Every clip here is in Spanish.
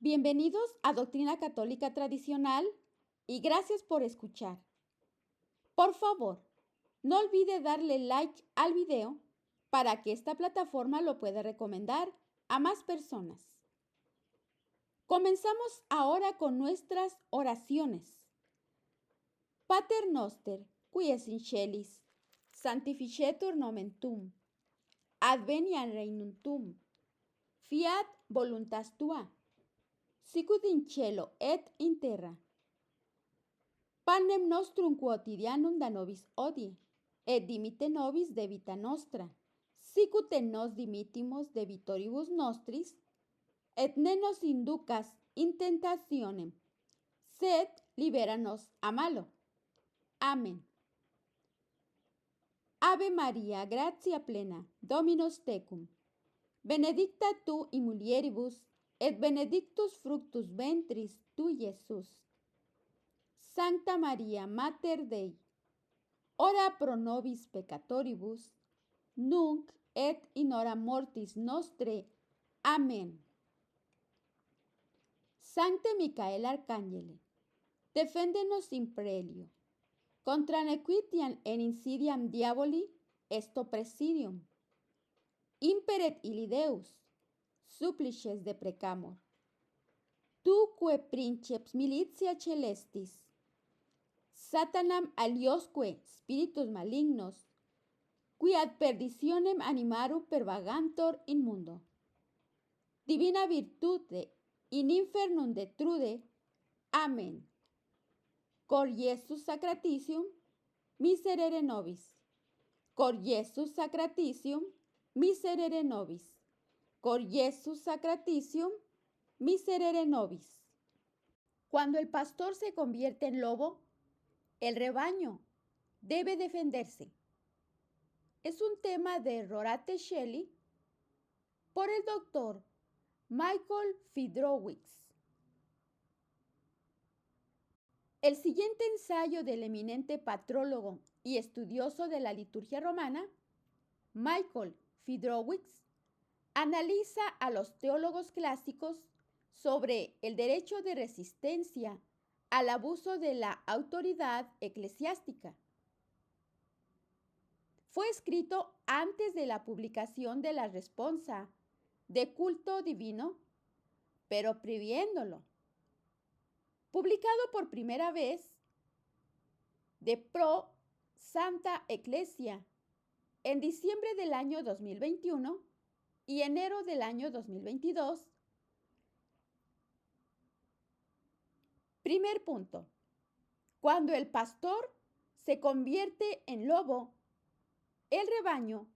Bienvenidos a Doctrina Católica Tradicional y gracias por escuchar. Por favor, no olvide darle like al video para que esta plataforma lo pueda recomendar a más personas. Comenzamos ahora con nuestras oraciones. Pater noster, qui es in celis, sanctificetur nomen tuum, adveniat regnum tuum, fiat voluntas tua, sicut in cielo et in terra. Panem nostrum quotidianum da nobis hodie, et dimitte nobis debita nostra, sicut et nos dimittimus debitoribus nostris, et ne nos inducas in tentationem, sed libera nos a malo. Amén. Ave Maria, gratia plena, Dominus tecum, benedicta tu in mulieribus, et benedictus fructus ventris tui, Iesus. Sancta Maria, Mater Dei, ora pro nobis peccatoribus, nunc et in hora mortis nostre. Amén. Sancte Micael Arcangele, defende-nos in prelio, contra nequitiam et insidiam diaboli esto presidium. Imperet illi Deus, supplices deprecamur. Tuque princeps militia celestis, Satanam aliosque spiritus malignos, qui ad perditionem animarum pervagantur in mundo. Divina virtute in infernum detrude. Amén. Cor Iesus sacratitium, miserere nobis. Cor Iesus sacratitium, miserere nobis. Cor Iesus sacratitium, miserere nobis. Cuando el pastor se convierte en lobo, el rebaño debe defenderse. Es un tema de Rorate Shelley por el doctor Michael Fidrowicz. El siguiente ensayo del eminente patrólogo y estudioso de la liturgia romana, Michael Fidrowicz, analiza a los teólogos clásicos sobre el derecho de resistencia al abuso de la autoridad eclesiástica. Fue escrito antes de la publicación de la responsa de culto divino, pero previéndolo. Publicado por primera vez de Pro Santa Ecclesia en diciembre del año 2021 y enero del año 2022. Primer punto. Cuando el pastor se convierte en lobo, el rebaño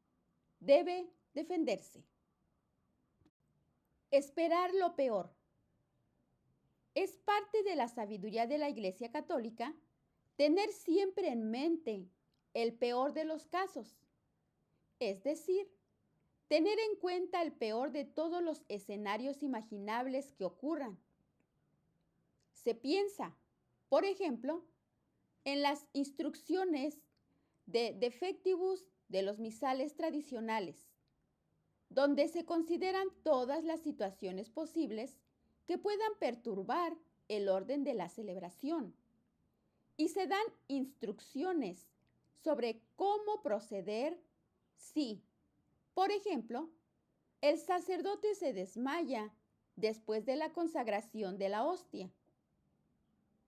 debe defenderse. Esperar lo peor. Es parte de la sabiduría de la Iglesia Católica tener siempre en mente el peor de los casos, es decir, tener en cuenta el peor de todos los escenarios imaginables que ocurran. Se piensa, por ejemplo, en las instrucciones de defectibus de los misales tradicionales, donde se consideran todas las situaciones posibles que puedan perturbar el orden de la celebración y se dan instrucciones sobre cómo proceder si, por ejemplo, el sacerdote se desmaya después de la consagración de la hostia.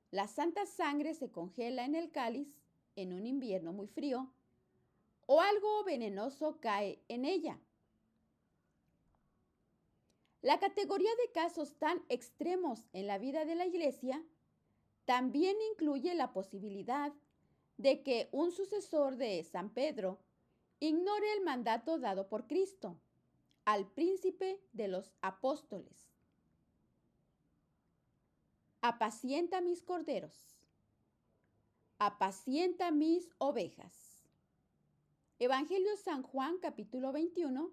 La santa sangre se congela en el cáliz en un invierno muy frío o algo venenoso cae en ella. La categoría de casos tan extremos en la vida de la Iglesia también incluye la posibilidad de que un sucesor de San Pedro ignore el mandato dado por Cristo al príncipe de los apóstoles. Apacienta mis corderos, apacienta mis ovejas. Evangelio San Juan, capítulo 21,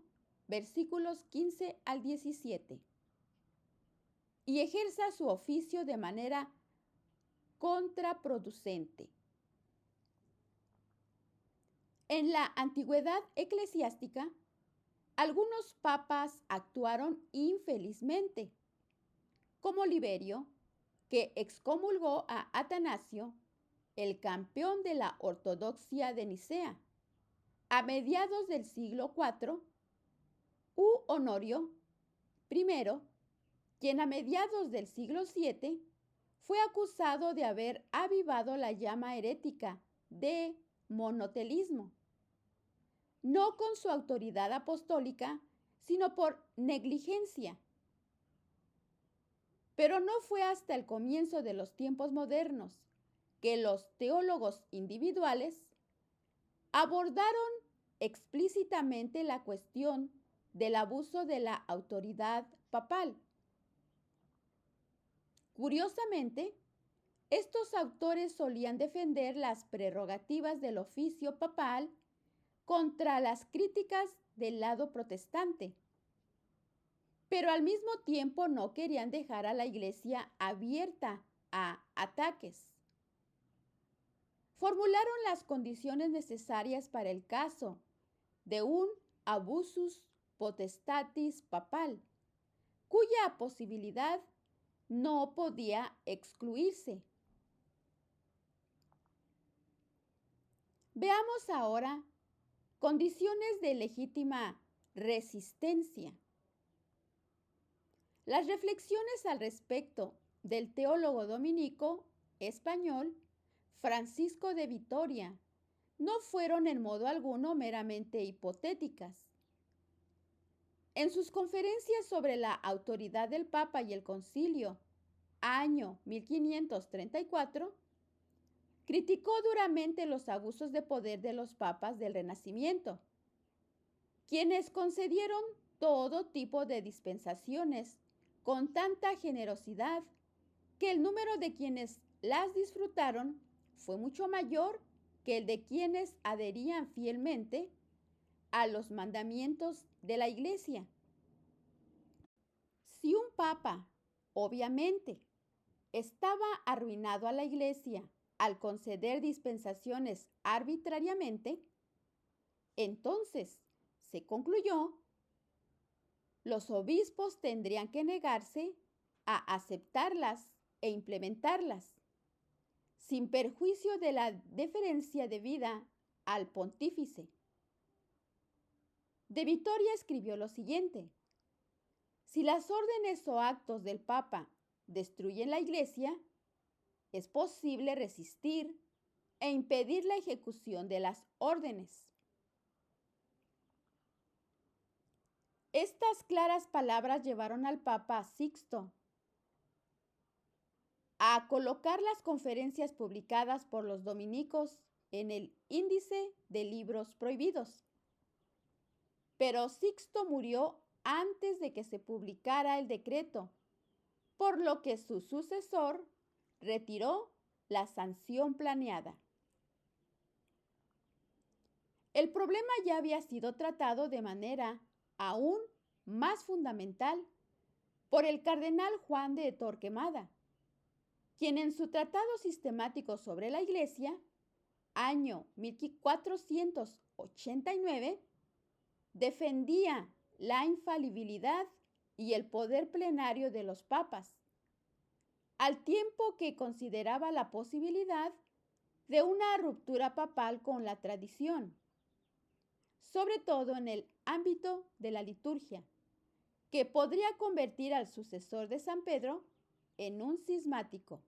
versículos 15 al 17. Y ejerza su oficio de manera contraproducente. En la antigüedad eclesiástica, algunos papas actuaron infelizmente, como como Liberio, que excomulgó a Atanasio, el campeón de la ortodoxia de Nicea, a mediados del siglo IV, u Honorio I, quien a mediados del siglo VII fue acusado de haber avivado la llama herética de monotelismo, no con su autoridad apostólica, sino por negligencia. Pero no fue hasta el comienzo de los tiempos modernos que los teólogos individuales abordaron explícitamente la cuestión del abuso de la autoridad papal. Curiosamente, estos autores solían defender las prerrogativas del oficio papal contra las críticas del lado protestante, pero al mismo tiempo no querían dejar a la Iglesia abierta a ataques. Formularon las condiciones necesarias para el caso de un abusus potestatis papal, cuya posibilidad no podía excluirse. Veamos ahora condiciones de legítima resistencia. Las reflexiones al respecto del teólogo dominico español Francisco de Vitoria no fueron en modo alguno meramente hipotéticas. En sus conferencias sobre la autoridad del Papa y el Concilio, año 1534, criticó duramente los abusos de poder de los papas del Renacimiento, quienes concedieron todo tipo de dispensaciones con tanta generosidad que el número de quienes las disfrutaron fue mucho mayor que el de quienes adherían fielmente a los mandamientos de la Iglesia. Si un papa, obviamente, estaba arruinado a la Iglesia al conceder dispensaciones arbitrariamente, entonces, se concluyó, los obispos tendrían que negarse a aceptarlas e implementarlas, sin perjuicio de la deferencia debida al pontífice. De Vitoria escribió lo siguiente: si las órdenes o actos del Papa destruyen la Iglesia, es posible resistir e impedir la ejecución de las órdenes. Estas claras palabras llevaron al Papa Sixto a colocar las conferencias publicadas por los dominicos en el índice de libros prohibidos. Pero Sixto murió antes de que se publicara el decreto, por lo que su sucesor retiró la sanción planeada. El problema ya había sido tratado de manera aún más fundamental por el cardenal Juan de Torquemada, quien en su Tratado Sistemático sobre la Iglesia, año 1489, defendía la infalibilidad y el poder plenario de los papas, al tiempo que consideraba la posibilidad de una ruptura papal con la tradición, sobre todo en el ámbito de la liturgia, que podría convertir al sucesor de San Pedro en un cismático.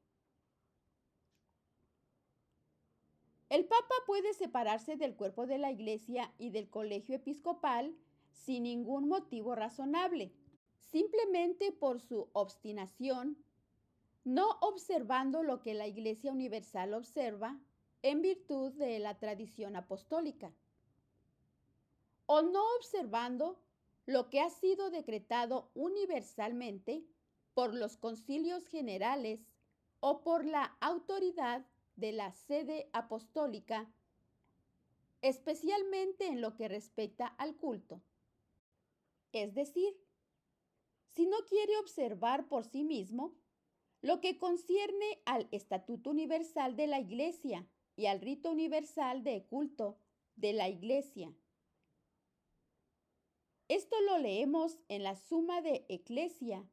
El Papa puede separarse del cuerpo de la Iglesia y del colegio episcopal sin ningún motivo razonable, simplemente por su obstinación, no observando lo que la Iglesia Universal observa en virtud de la tradición apostólica, o no observando lo que ha sido decretado universalmente por los concilios generales o por la autoridad de la sede apostólica, especialmente en lo que respecta al culto. Es decir, si no quiere observar por sí mismo lo que concierne al Estatuto Universal de la Iglesia y al rito universal de culto de la Iglesia. Esto lo leemos en la Summa de Ecclesia,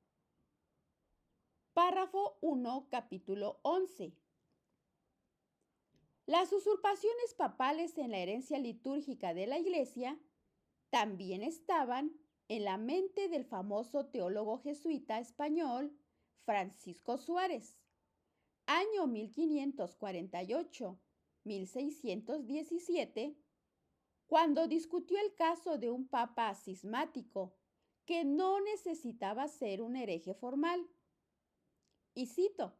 Párrafo 1, capítulo 11. Las usurpaciones papales en la herencia litúrgica de la Iglesia también estaban en la mente del famoso teólogo jesuita español Francisco Suárez, año 1548-1617, cuando discutió el caso de un papa cismático que no necesitaba ser un hereje formal. Y cito: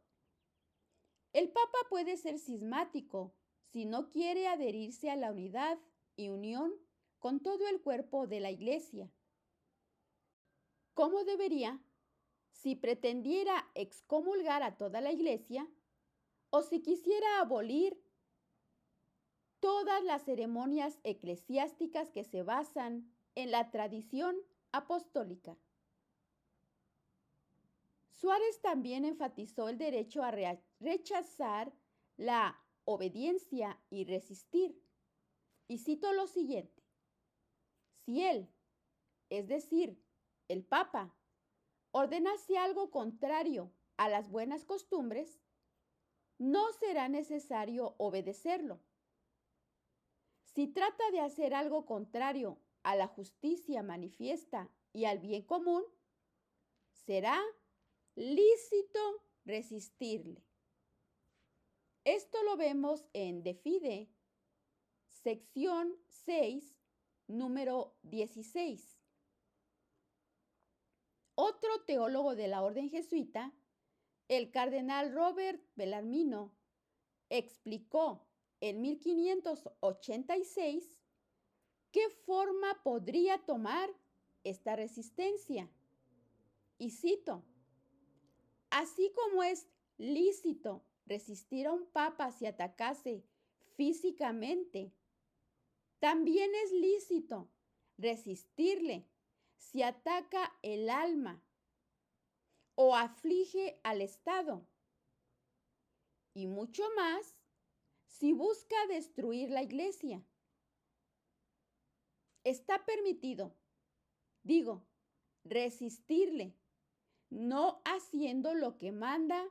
el papa puede ser cismático si no quiere adherirse a la unidad y unión con todo el cuerpo de la Iglesia. ¿Cómo debería si pretendiera excomulgar a toda la Iglesia o si quisiera abolir todas las ceremonias eclesiásticas que se basan en la tradición apostólica? Suárez también enfatizó el derecho a rechazar la obediencia y resistir. Y cito lo siguiente: si él, es decir, el Papa, ordenase algo contrario a las buenas costumbres, no será necesario obedecerlo. Si trata de hacer algo contrario a la justicia manifiesta y al bien común, será lícito resistirle. Esto lo vemos en De Fide, sección 6, número 16. Otro teólogo de la orden jesuita, el cardenal Robert Bellarmino, explicó en 1586 qué forma podría tomar esta resistencia. Y cito: así como es lícito resistir a un papa si atacase físicamente, también es lícito resistirle si ataca el alma o aflige al Estado, y mucho más si busca destruir la Iglesia. Está permitido, resistirle, no haciendo lo que manda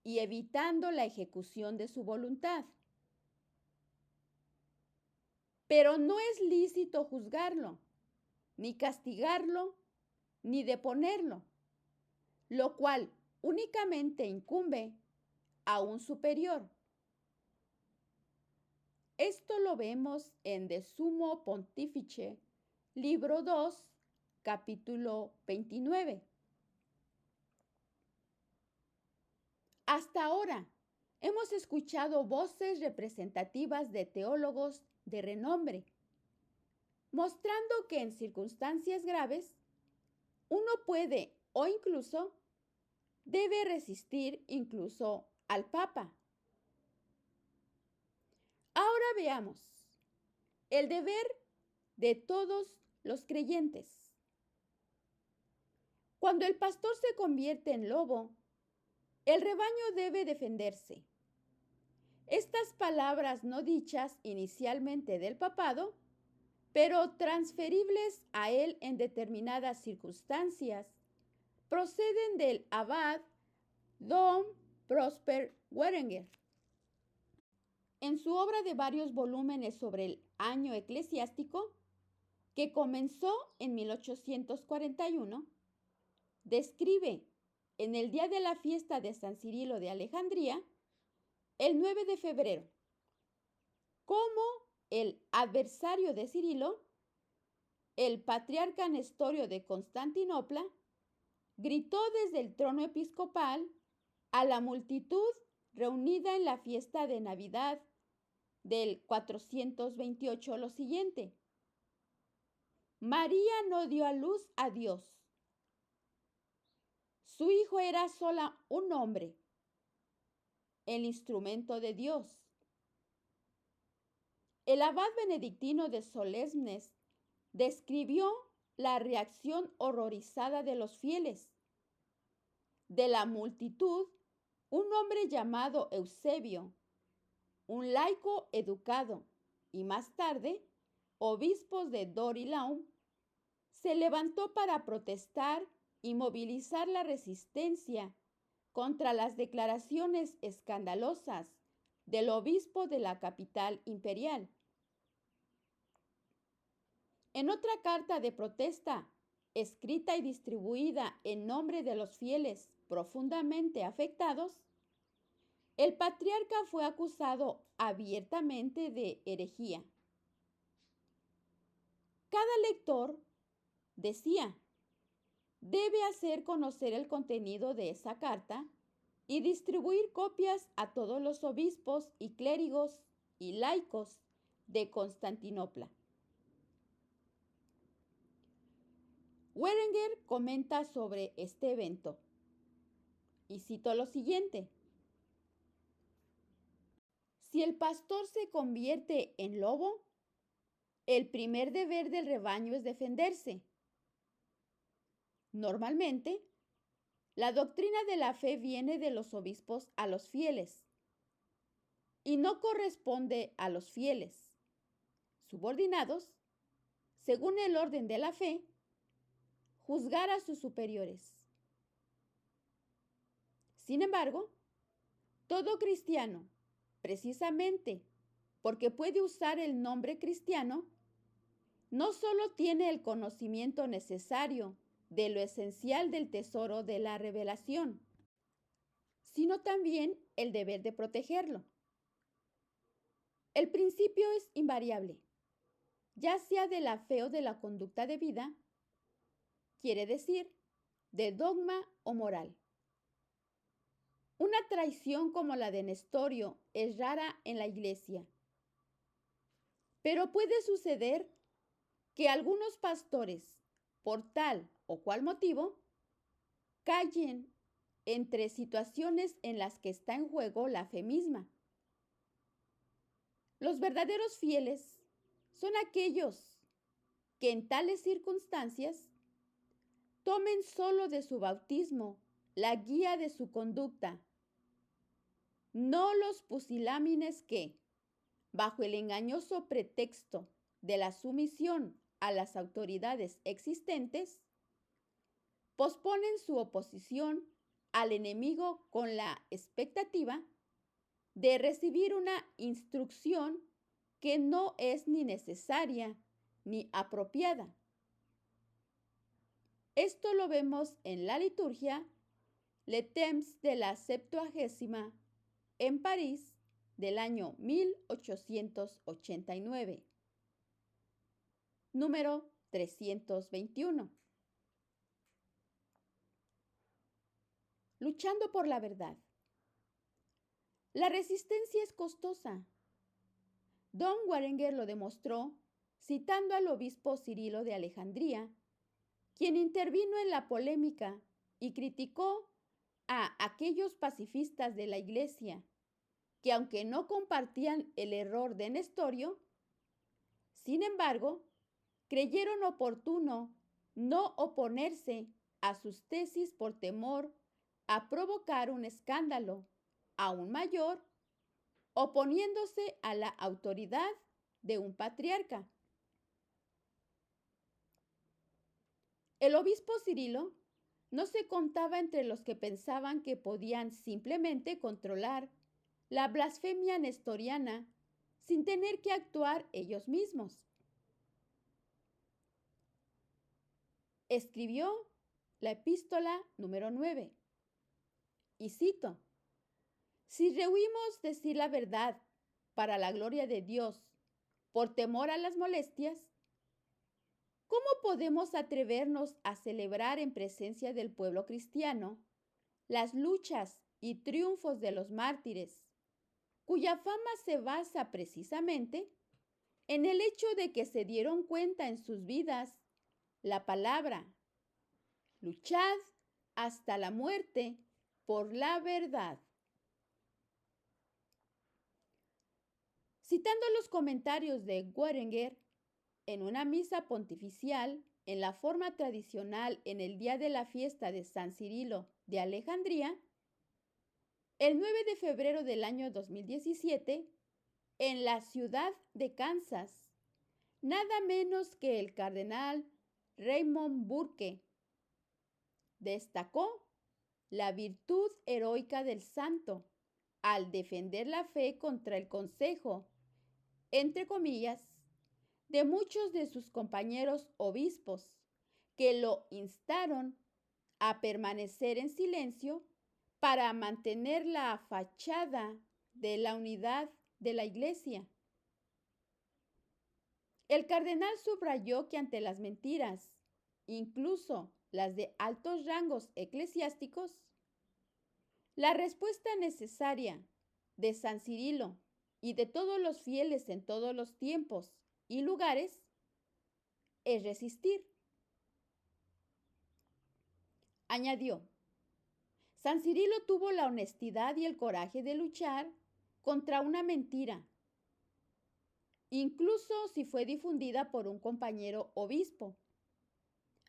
y evitando la ejecución de su voluntad. Pero no es lícito juzgarlo, ni castigarlo, ni deponerlo, lo cual únicamente incumbe a un superior. Esto lo vemos en De Sumo Pontifice, libro 2, capítulo 29. Hasta ahora hemos escuchado voces representativas de teólogos de renombre, mostrando que en circunstancias graves uno puede o incluso debe resistir incluso al Papa. Ahora veamos el deber de todos los creyentes. Cuando el pastor se convierte en lobo, el rebaño debe defenderse. Estas palabras no dichas inicialmente del papado, pero transferibles a él en determinadas circunstancias, proceden del abad Dom Prosper Werenger. En su obra de varios volúmenes sobre el año eclesiástico, que comenzó en 1841, describe en el día de la fiesta de San Cirilo de Alejandría, el 9 de febrero, cómo el adversario de Cirilo, el patriarca Nestorio de Constantinopla, gritó desde el trono episcopal a la multitud reunida en la fiesta de Navidad del 428 lo siguiente: María no dio a luz a Dios. Su hijo era solo un hombre, el instrumento de Dios. El abad benedictino de Solesmes describió la reacción horrorizada de los fieles. De la multitud, un hombre llamado Eusebio, un laico educado, y más tarde, obispos de Dor y Laum, se levantó para protestar y movilizar la resistencia contra las declaraciones escandalosas del obispo de la capital imperial. En otra carta de protesta, escrita y distribuida en nombre de los fieles profundamente afectados, el patriarca fue acusado abiertamente de herejía. Cada lector, decía, debe hacer conocer el contenido de esa carta y distribuir copias a todos los obispos y clérigos y laicos de Constantinopla. Berenguer comenta sobre este evento y cito lo siguiente: si el pastor se convierte en lobo, el primer deber del rebaño es defenderse. Normalmente, la doctrina de la fe viene de los obispos a los fieles y no corresponde a los fieles subordinados, según el orden de la fe, juzgar a sus superiores. Sin embargo, todo cristiano, precisamente porque puede usar el nombre cristiano, no solo tiene el conocimiento necesario de lo esencial del tesoro de la revelación, sino también el deber de protegerlo. El principio es invariable, ya sea de la fe o de la conducta de vida, quiere decir, de dogma o moral. Una traición como la de Nestorio es rara en la Iglesia, pero puede suceder que algunos pastores, por tal o cual motivo, callen entre situaciones en las que está en juego la fe misma. Los verdaderos fieles son aquellos que en tales circunstancias tomen solo de su bautismo la guía de su conducta, no los pusilámines que, bajo el engañoso pretexto de la sumisión a las autoridades existentes, posponen su oposición al enemigo con la expectativa de recibir una instrucción que no es ni necesaria ni apropiada. Esto lo vemos en la liturgia Le Temps de la Septuagésima en París del año 1889, número 321. Luchando por la verdad. La resistencia es costosa. Don Berenguer lo demostró citando al obispo Cirilo de Alejandría, quien intervino en la polémica y criticó a aquellos pacifistas de la Iglesia que, aunque no compartían el error de Nestorio, sin embargo, creyeron oportuno no oponerse a sus tesis por temor a provocar un escándalo aún mayor, oponiéndose a la autoridad de un patriarca. El obispo Cirilo no se contaba entre los que pensaban que podían simplemente controlar la blasfemia nestoriana sin tener que actuar ellos mismos. Escribió la epístola número 9, y cito: si rehuimos decir la verdad para la gloria de Dios por temor a las molestias, ¿cómo podemos atrevernos a celebrar en presencia del pueblo cristiano las luchas y triunfos de los mártires, cuya fama se basa precisamente en el hecho de que se dieron cuenta en sus vidas la palabra: luchad hasta la muerte por la verdad? Citando los comentarios de Berenguer en una misa pontificial en la forma tradicional en el día de la fiesta de San Cirilo de Alejandría, el 9 de febrero del año 2017, en la ciudad de Kansas, nada menos que el cardenal Raymond Burke destacó la virtud heroica del santo al defender la fe contra el consejo, entre comillas, de muchos de sus compañeros obispos, que lo instaron a permanecer en silencio para mantener la fachada de la unidad de la Iglesia. El cardenal subrayó que ante las mentiras, incluso las de altos rangos eclesiásticos, la respuesta necesaria de San Cirilo y de todos los fieles en todos los tiempos y lugares es resistir. Añadió, San Cirilo tuvo la honestidad y el coraje de luchar contra una mentira, incluso si fue difundida por un compañero obispo,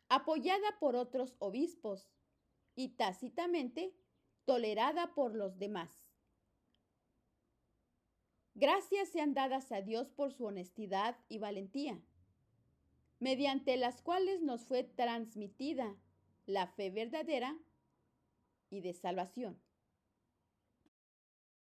apoyada por otros obispos y tácitamente tolerada por los demás. Gracias sean dadas a Dios por su honestidad y valentía, mediante las cuales nos fue transmitida la fe verdadera y de salvación.